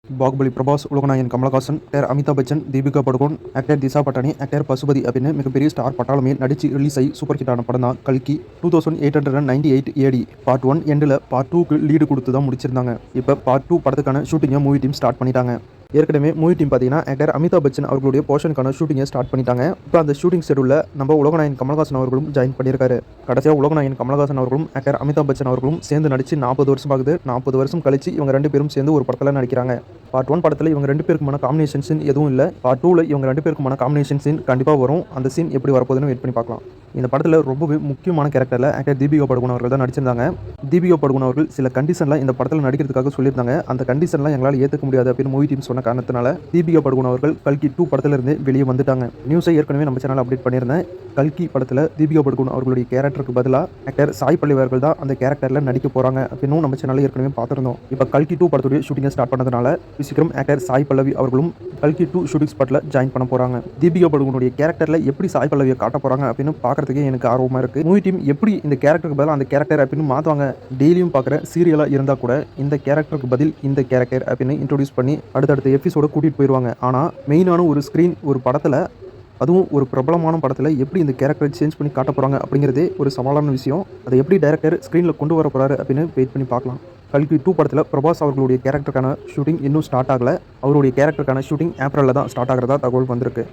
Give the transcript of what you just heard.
பாகுபலி பிரபாஸ், உலகநாயகன் Kamalhaasan, actor Amitabh Bachchan, Deepika Padukone, actor Disha Patani, actor Pasupathi அப்படின்னு மிகப்பெரிய ஸ்டார் பட்டாளமே நடிச்சு ரிலீஸ் ஆகி சூப்பர் ஹிட் ஆன படம் தான் கல்கி. 2898 AD பார்ட் 1 எண்டில் பார்ட் 2க்கு லீடு கொடுத்து தான் முடிச்சிருந்தாங்க. இப்போ பார்ட் 2 படத்துக்கான ஷூட்டிங்கை மூவி டீம் ஸ்டார்ட் பண்ணிட்டாங்க. ஏற்கனவே மூவி டீம் பார்த்தீங்கன்னா ஆக்டர் அமிதாப் பச்சன் அவர்களுடைய போர்ஷனுக்கான ஷூட்டிங்கை ஸ்டார்ட் பண்ணிட்டாங்க. இப்போ அந்த ஷூட்டிங் ஷெடியூலில் நம்ம உலகநாயகன் கமலஹாசன் அவர்களும் ஜாயின் பண்ணியிருக்காரு. கடைசியாக உலகநாயகன் கமலஹாசன் அவர்களும் ஆக்டர் அமிதாப் பச்சன் அவர்களும் சேர்ந்து நடிச்சு 40 வருஷம் ஆகுது. 40 வருஷம் கழிச்சு இவங்க 2 பேரும் சேர்ந்து ஒரு படத்தில் நடிக்கிறாங்க. பார்ட் 1 படத்தில் இவங்க 2 பேருக்குமான காம்பினேஷன் சீன் எதுவும் இல்லை. பார்ட் 2ல் இவங்க 2 பேருக்குமான காம்பினேஷன் சீன் கண்டிப்பாக வரும். அந்த சீன் எப்படி வரப்போகுதுன்னு வெயிட் பண்ணி பார்க்கலாம். இந்த படத்தில் ரொம்பவே முக்கியமான கேரக்டரில் ஆக்டர் தீபிகா படுகோன் அவர்கள் தான் நடிச்சிருந்தாங்க. தீபிகா படுகோன் அவர்கள் சில கண்டிஷன்லாம் இந்த படத்தில் நடிக்கிறதுக்காக சொல்லியிருந்தாங்க. அந்த கண்டிஷன்லாம் எங்களால் ஏற்றுக்க முடியாது அப்படின்னு மூவி டீம் சொன்ன காரணத்தினால தீபிகா படுகோன் அவர்கள் கல்கி 2 படத்திலிருந்து வெளியே வந்துட்டாங்க. நியூஸை ஏற்கனவே நம்ம சேனல் அப்டேட் பண்ணியிருந்தேன். கல்கி படத்தில் தீபிகா படுகோன் அவர்களுடைய கேரக்டருக்கு பதிலாக ஆக்டர் சாய் பல்லவி அவர்கள் தான் அந்த கேரக்டரில் நடிக்க போகிறாங்க அப்படின்னு நம்ம சேனலில் ஏற்கனவே பார்த்துருந்தோம். இப்போ கல்கி 2 படத்துடைய ஷூட்டிங்கை ஸ்டார்ட் பண்ணதுனால சீக்கிரம் ஆக்டர் சாய் பல்லவி அவர்களும் கல்கி 2 ஷூட்டிங் ஸ்பாட்டில் ஜாயின் பண்ண போகிறாங்க. தீபிகா படுகோனுடைய கேரக்டரில் எப்படி சாய் பல்லவியை காட்ட போகிறாங்க அப்படின்னு பார்க்கறதுக்கே எனக்கு ஆர்வமாக இருக்குது. மூவி டீம் எப்படி இந்த கேரக்டருக்கு பதிலாக அந்த கேரக்டர் அப்படின்னு மாற்றுவாங்க. டெய்லியும் பார்க்குற சீரியலாக இருந்தால் கூட இந்த கேரக்டருக்கு பதில் இந்த கேரக்டர் அப்படின்னு இன்ட்ரோடியூஸ் பண்ணி அடுத்தடுத்த எபிசோட கூட்டிகிட்டு போயிடுவாங்க. ஆனால் மெயினான ஒரு ஸ்க்ரீன் ஒரு படத்தில், அதுவும் ஒரு பிரபலமான படத்தில் எப்படி இந்த கேரக்டரை சேஞ்ச் பண்ணி காட்ட போகிறாங்க அப்படிங்கிறதே ஒரு சவாலான விஷயம். அதை எப்படி டைரக்டர் ஸ்க்ரீனில் கொண்டு வர போகிறாரு அப்படின்னு வெயிட் பண்ணி பார்க்கலாம். கல்கி 2 படத்தில் பிரபாஸ் அவர்களுடைய கேரக்டருக்கான ஷூட்டிங் இன்னும் ஸ்டார்ட் ஆகலை. அவருடைய கேரக்டருக்கான ஷூட்டிங் ஏப்ரலில் தான் ஸ்டார்ட் ஆகிறதா தகவல் வந்திருக்கு.